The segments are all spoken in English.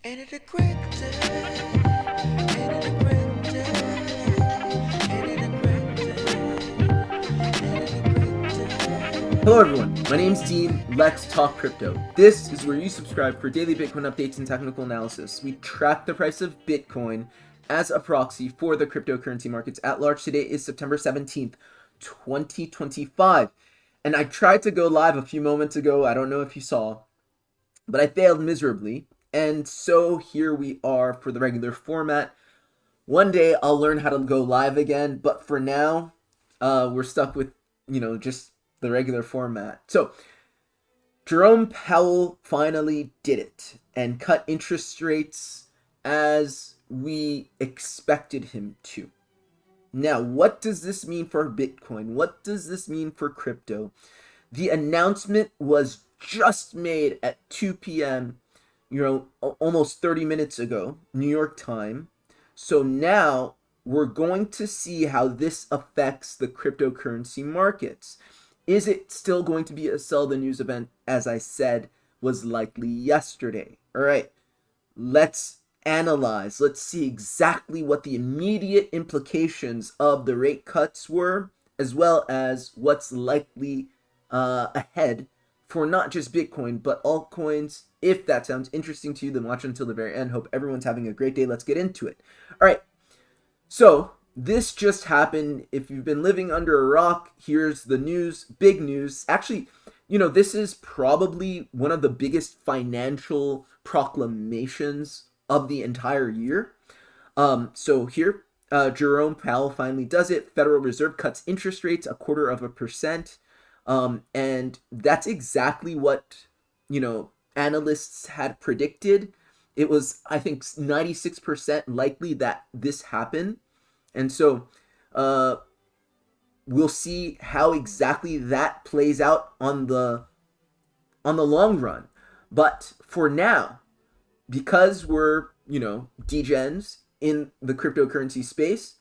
Ain't it a great day? Ain't it a great day? Ain't it a great day? Ain't it a great day? Hello everyone, my name's Dean. Let's talk crypto. This is where you subscribe for daily Bitcoin updates and technical analysis. We track the price of Bitcoin as a proxy for the cryptocurrency markets at large. Today is September 17th, 2025. And I tried to go live a few moments ago. I don't know if you saw, but I failed miserably. And so here we are for the regular format. One day I'll learn how to go live again, but for now, we're stuck with, just the regular format. So, Jerome Powell finally did it and cut interest rates as we expected him to. Now, what does this mean for Bitcoin? What does this mean for crypto? The announcement was just made at 2 p.m., almost 30 minutes ago, New York time. So now we're going to see how this affects the cryptocurrency markets. Is it still going to be a sell the news event, as I said was likely yesterday? All right, let's analyze. Let's see exactly what the immediate implications of the rate cuts were, as well as what's likely ahead for not just Bitcoin, but altcoins. If that sounds interesting to you, then watch until the very end. Hope everyone's having a great day. Let's get into it. All right. So this just happened. If you've been living under a rock, here's the news, big news. Actually, this is probably one of the biggest financial proclamations of the entire year. So here, Jerome Powell finally does it. Federal Reserve cuts interest rates 0.25%. And that's exactly what, analysts had predicted. It was, I think, 96% likely that this happened. And so we'll see how exactly that plays out on the long run. But for now, because we're, degens in the cryptocurrency space,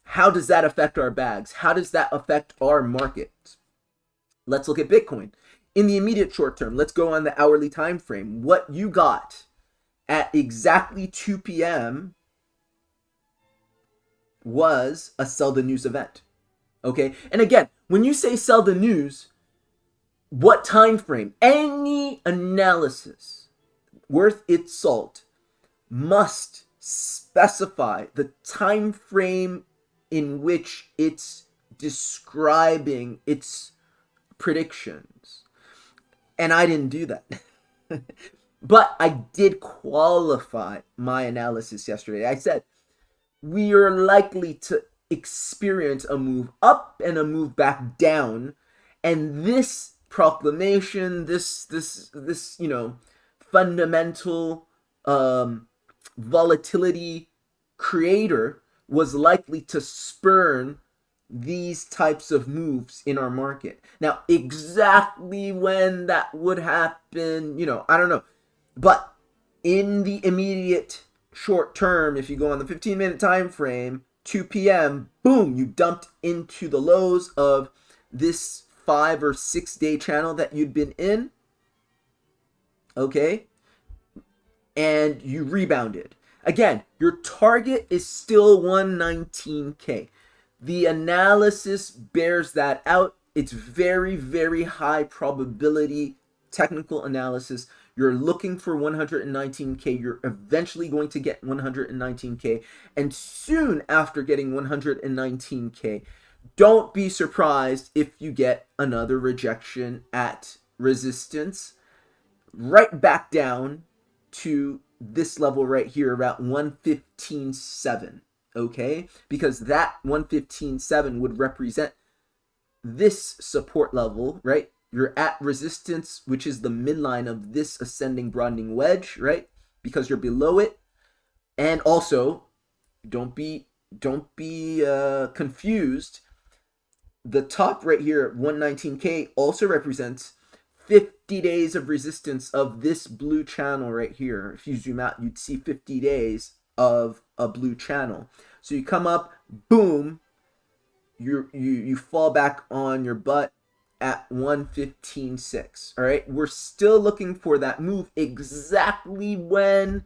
how does that affect our bags? How does that affect our markets? Let's look at Bitcoin. In the immediate short term, let's go on the hourly time frame. What you got at exactly 2 p.m. was a sell the news event. Okay? And again, when you say sell the news, what time frame? Any analysis worth its salt must specify the time frame in which it's describing its predictions. And I didn't do that. But I did qualify my analysis yesterday. I said we are likely to experience a move up and a move back down, and this proclamation, this fundamental volatility creator was likely to spurn these types of moves in our market. Now, exactly when that would happen, I don't know. But in the immediate short term, if you go on the 15-minute time frame, 2 p.m., boom, you dumped into the lows of this 5 or 6 day channel that you'd been in. Okay? And you rebounded. Again, your target is still 119K. The analysis bears that out. It's very, very high probability technical analysis. You're looking for 119K. You're eventually going to get 119K. And soon after getting 119K, don't be surprised if you get another rejection at resistance right back down to this level right here, about 115.7. Okay, because that 115.7 would represent this support level, right? You're at resistance, which is the midline of this ascending broadening wedge, right? Because you're below it. And also, don't be confused. The top right here at 119K also represents 50 days of resistance of this blue channel right here. If you zoom out, you'd see 50 days of a blue channel. So you come up, boom, you fall back on your butt at 115.6. All right, we're still looking for that move. Exactly when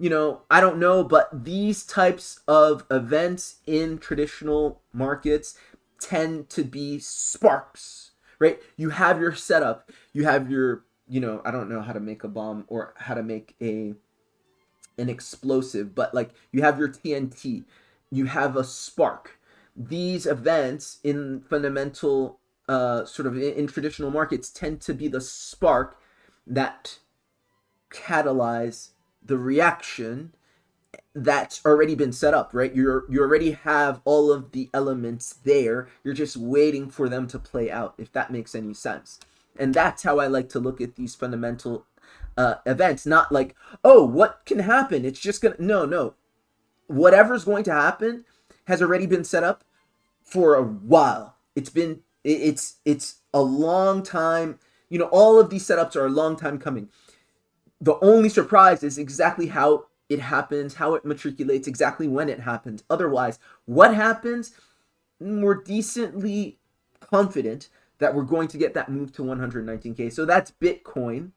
I don't know, but these types of events in traditional markets tend to be sparks, right? You have your setup, you have your, I don't know how to make a bomb or how to make an explosive, but like you have your TNT, you have a spark. These events in fundamental, sort of in traditional markets tend to be the spark that catalyze the reaction that's already been set up, right? You already have all of the elements there. You're just waiting for them to play out, if that makes any sense. And that's how I like to look at these fundamental events. Not like, oh, what can happen? It's just gonna no. Whatever's going to happen has already been set up for a while. It's a long time. All of these setups are a long time coming. The only surprise is exactly how it happens, how it matriculates, exactly when it happens. Otherwise, what happens? We're decently confident that we're going to get that move to 119K. So that's Bitcoin.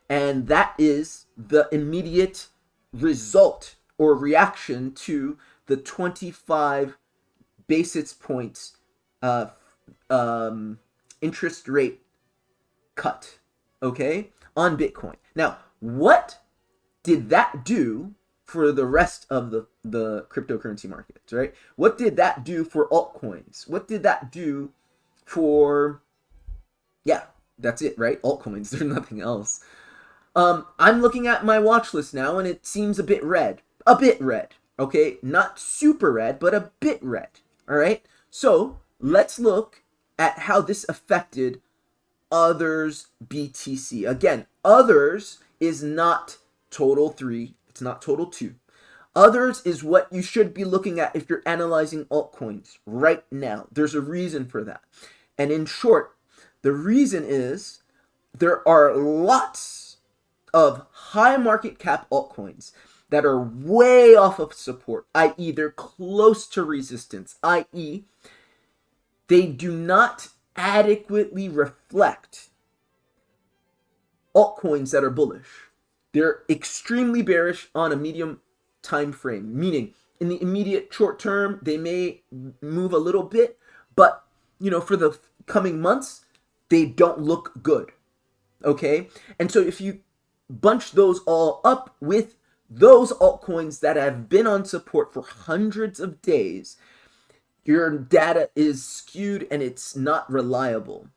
And that is the immediate result or reaction to the 25 basis points interest rate cut, okay, on Bitcoin. Now, what did that do for the rest of the cryptocurrency markets, right? What did that do for altcoins? What did that do for, yeah, that's it, right? Altcoins, there's nothing else. I'm looking at my watch list now, and it seems a bit red. Okay? Not super red, but a bit red, all right? So let's look at how this affected others BTC. Again, others is not total 3, it's not total 2. Others is what you should be looking at if you're analyzing altcoins right now. There's a reason for that. And in short, the reason is there are lots of high market cap altcoins that are way off of support, i.e. they're close to resistance, i.e. they do not adequately reflect altcoins that are bullish. They're extremely bearish on a medium time frame, meaning in the immediate short term, they may move a little bit, but for the coming months, they don't look good. Okay? And so if you bunch those all up with those altcoins that have been on support for hundreds of days, your data is skewed and it's not reliable.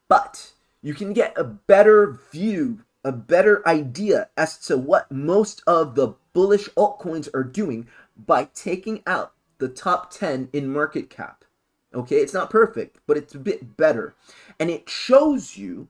But you can get a better view, a better idea as to what most of the bullish altcoins are doing by taking out the top 10 in market cap. Okay, it's not perfect, but it's a bit better. And it shows you,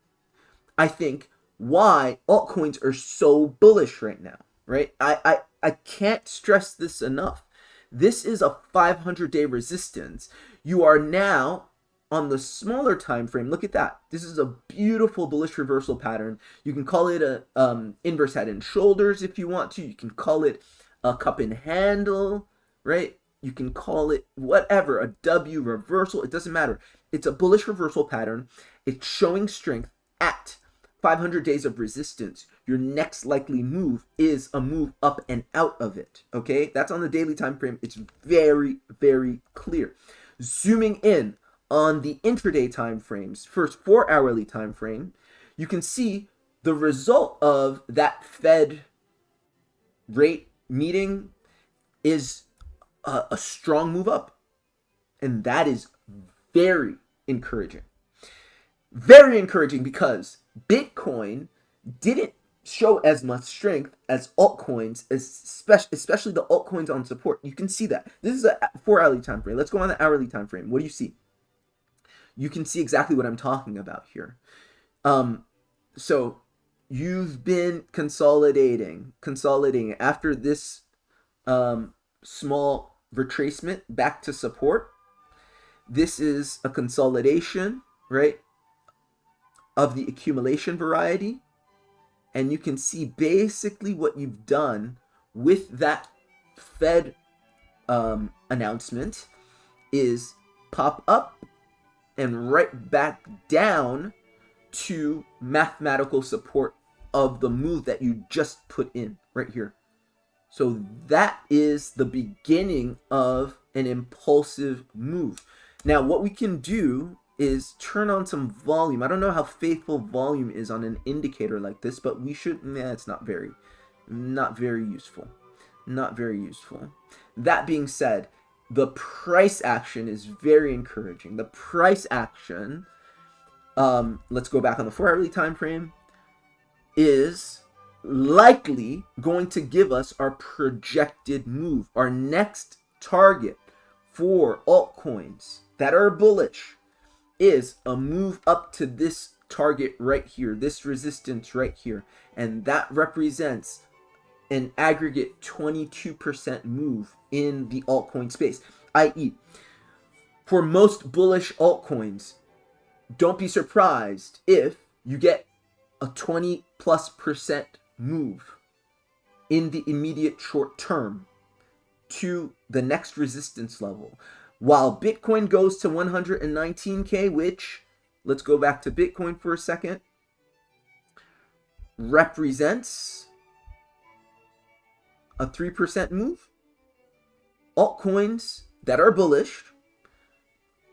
I think, why altcoins are so bullish right now, right? I can't stress this enough. This is a 500-day resistance. You are now on the smaller time frame. Look at that. This is a beautiful bullish reversal pattern. You can call it a inverse head and shoulders if you want to. You can call it a cup and handle, right? You can call it whatever, a W reversal. It doesn't matter. It's a bullish reversal pattern. It's showing strength at 500 days of resistance. Your next likely move is a move up and out of it. Okay, that's on the daily time frame. It's very, very clear. Zooming in on the intraday time frames, first 4-hourly time frame, you can see the result of that Fed rate meeting is a strong move up, and that is very encouraging. Very encouraging because Bitcoin didn't show as much strength as altcoins, especially the altcoins on support. You can see that. This is a 4-hourly time frame. Let's go on the hourly time frame. What do you see? You can see exactly what I'm talking about here. So you've been consolidating after this small retracement back to support. This is a consolidation, right, of the accumulation variety. And you can see basically what you've done with that Fed announcement is pop up and right back down to mathematical support of the move that you just put in right here. So that is the beginning of an impulsive move. Now, what we can do is turn on some volume. I don't know how faithful volume is on an indicator like this, but we should, it's not very useful. Not very useful. That being said, the price action is very encouraging. The price action, let's go back on the 4-hourly time frame, is likely going to give us our projected move. Our next target for altcoins that are bullish is a move up to this target right here, this resistance right here, and that represents an aggregate 22% move in the altcoin space, i.e., for most bullish altcoins, don't be surprised if you get a 20+% move in the immediate short term to the next resistance level. While Bitcoin goes to 119K, which, let's go back to Bitcoin for a second, represents a 3% move. Altcoins that are bullish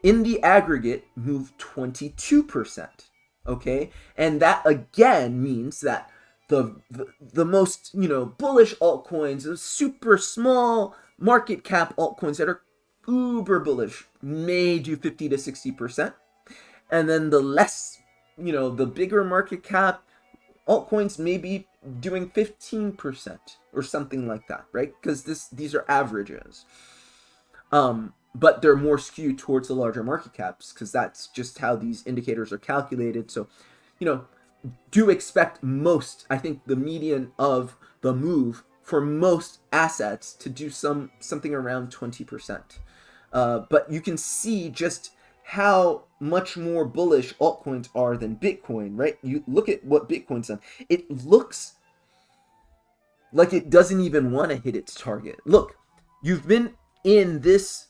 in the aggregate move 22%. Okay, and that again means that the most bullish altcoins, the super small market cap altcoins that are uber bullish, may do 50 to 60%, and then the less, the bigger market cap altcoins may be doing 15% or something like that, right? Because these are averages. But they're more skewed towards the larger market caps because that's just how these indicators are calculated. So, do expect most, I think the median of the move for most assets to do something around 20%. But you can see just how much more bullish altcoins are than Bitcoin, right? You look at what Bitcoin's done. It looks like it doesn't even want to hit its target. Look, you've been in this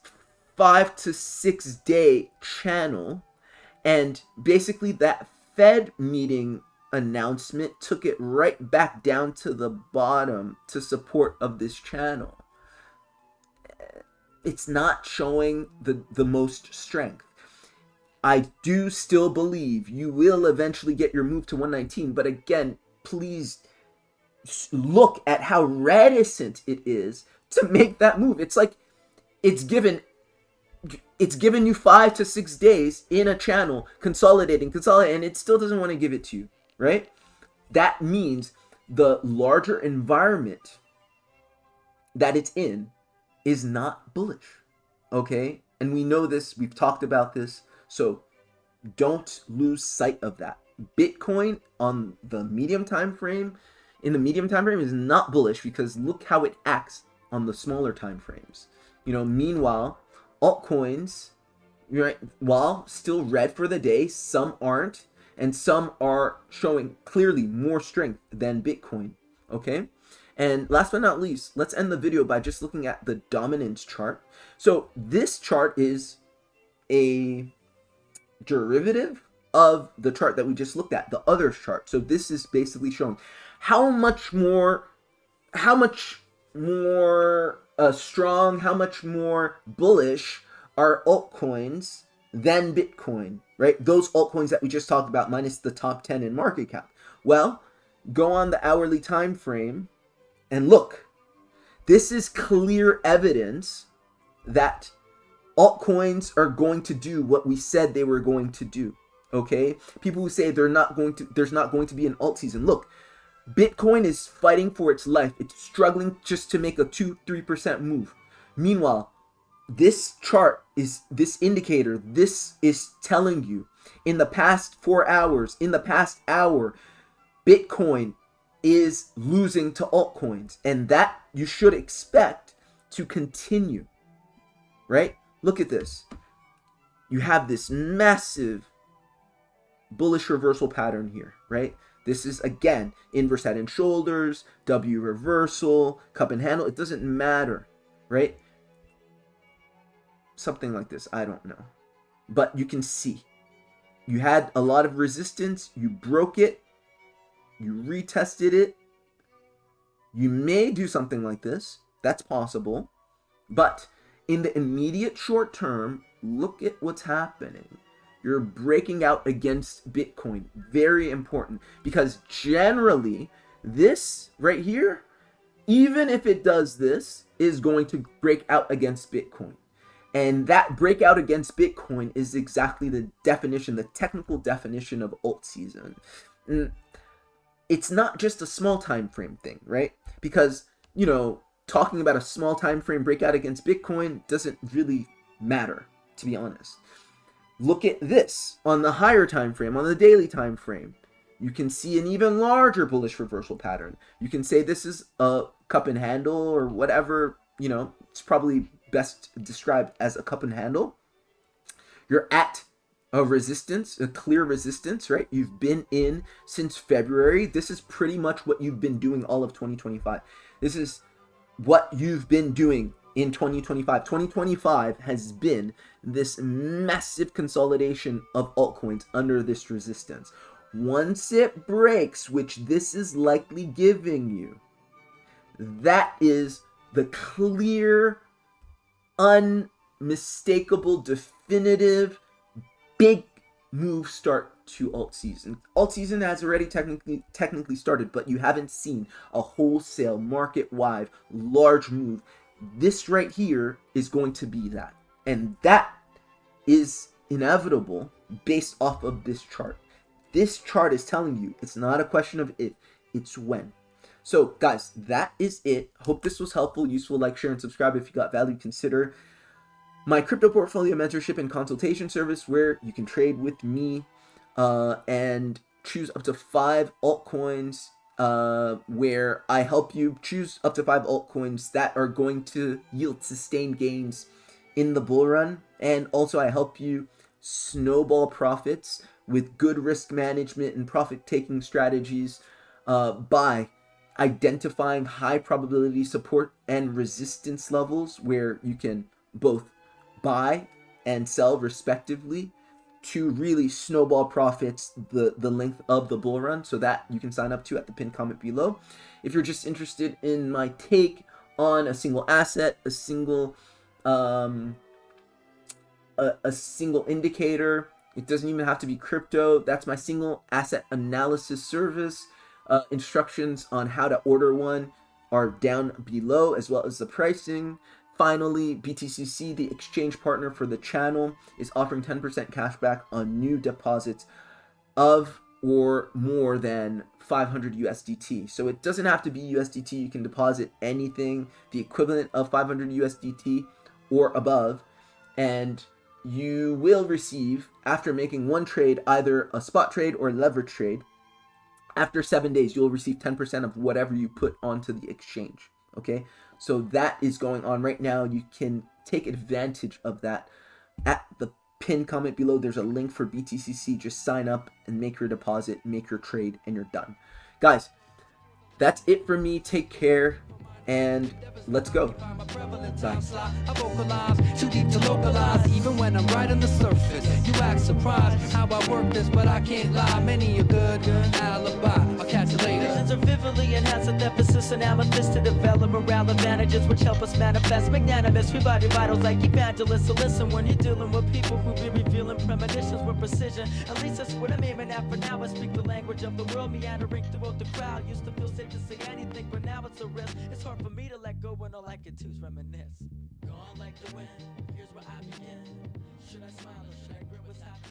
5 to 6 day channel, and basically that Fed meeting announcement took it right back down to the bottom to support of this channel. It's not showing the most strength. I do still believe you will eventually get your move to 119, but again, please look at how reticent it is to make that move. It's like it's given you 5 to 6 days in a channel, consolidating, and it still doesn't want to give it to you, right? That means the larger environment that it's in is not bullish, okay? And we know this, we've talked about this, so don't lose sight of that. Bitcoin on the medium time frame, is not bullish because look how it acts on the smaller time frames. Meanwhile, altcoins, right, while still red for the day, some aren't, and some are showing clearly more strength than Bitcoin, okay? And last but not least, let's end the video by just looking at the dominance chart. So this chart is a derivative of the chart that we just looked at, the others chart. So this is basically showing how much more strong, how much more bullish are altcoins than Bitcoin, right? Those altcoins that we just talked about minus the top 10 in market cap. Well, go on the hourly time frame and look. This is clear evidence that altcoins are going to do what we said they were going to do, okay? People who say there's not going to be an alt season. Look, Bitcoin is fighting for its life. It's struggling just to make a 2-3% move. Meanwhile, this chart this indicator, this is telling you in the past 4 hours, in the past hour, Bitcoin is losing to altcoins, and that you should expect to continue, right? Look at this. You have this massive bullish reversal pattern here, right? This is, again, inverse head and shoulders, W reversal, cup and handle. It doesn't matter, right? Something like this. I don't know. But you can see. You had a lot of resistance. You broke it. You retested it. You may do something like this. That's possible. But in the immediate short term, look at what's happening. You're breaking out against Bitcoin. Very important, because generally this right here, even if it does this, is going to break out against Bitcoin. And that breakout against Bitcoin is exactly the definition, the technical definition of alt season. It's not just a small time frame thing, right? Because, you know, talking about a small time frame breakout against Bitcoin doesn't really matter, to be honest. Look at this on the higher time frame, on the daily time frame. You can see an even larger bullish reversal pattern. You can say this is a cup and handle or whatever, you know, it's probably best described as a cup and handle. You're at a resistance, a clear resistance, right? You've been in since February. This is pretty much what you've been doing all of 2025. This is what you've been doing in 2025. 2025 has been this massive consolidation of altcoins under this resistance. Once it breaks, which this is likely giving you, that is the clear, unmistakable, definitive, big move start to alt season. Alt season has already technically started, but you haven't seen a wholesale, market-wide, large move. This right here is going to be that. And that is inevitable based off of this chart. This chart is telling you it's not a question of if, it's when. So guys, that is it. Hope this was helpful, useful. Like, share, and subscribe if you got value. Consider my crypto portfolio mentorship and consultation service, where you can trade with me and choose up to 5 altcoins, where I help you choose up to 5 altcoins that are going to yield sustained gains in the bull run. And also I help you snowball profits with good risk management and profit taking strategies by identifying high probability support and resistance levels, where you can both buy and sell respectively to really snowball profits the length of the bull run. So that you can sign up to at the pinned comment below. If you're just interested in my take on a single asset, a single single indicator, it doesn't even have to be crypto. That's my single asset analysis service. Instructions on how to order one are down below, as well as the pricing. Finally, BTCC, the exchange partner for the channel, is offering 10% cash back on new deposits of or more than 500 USDT. So it doesn't have to be USDT. You can deposit anything, the equivalent of 500 USDT or above, and you will receive, after making one trade, either a spot trade or leverage trade, after 7 days, you'll receive 10% of whatever you put onto the exchange. Okay, so that is going on right now. You can take advantage of that at the pinned comment below. There's a link for BTCC. Just sign up and make your deposit, make your trade, and you're done. Guys, that's it for me. Take care, and let's go. Bye. I vocalize, too deep to localize, even when I'm right on the surface. You act surprised how I work this, but I can't lie. Many a good alibi. I'll catch you later. Visions are vividly enhanced with emphasis and amethyst to develop morale advantages which help us manifest magnanimous. We body vitals like evangelists. So listen when you're dealing with people who be revealing premonitions with precision. At least that's what I'm aiming at for now. I speak the language of the world, meandering throughout the crowd. Used to feel safe to say anything, but now it's a risk. It's hard for me to let go when all I can do is reminisce. Gone like the wind, here's where I begin. Should I smile or should I grin what's happening?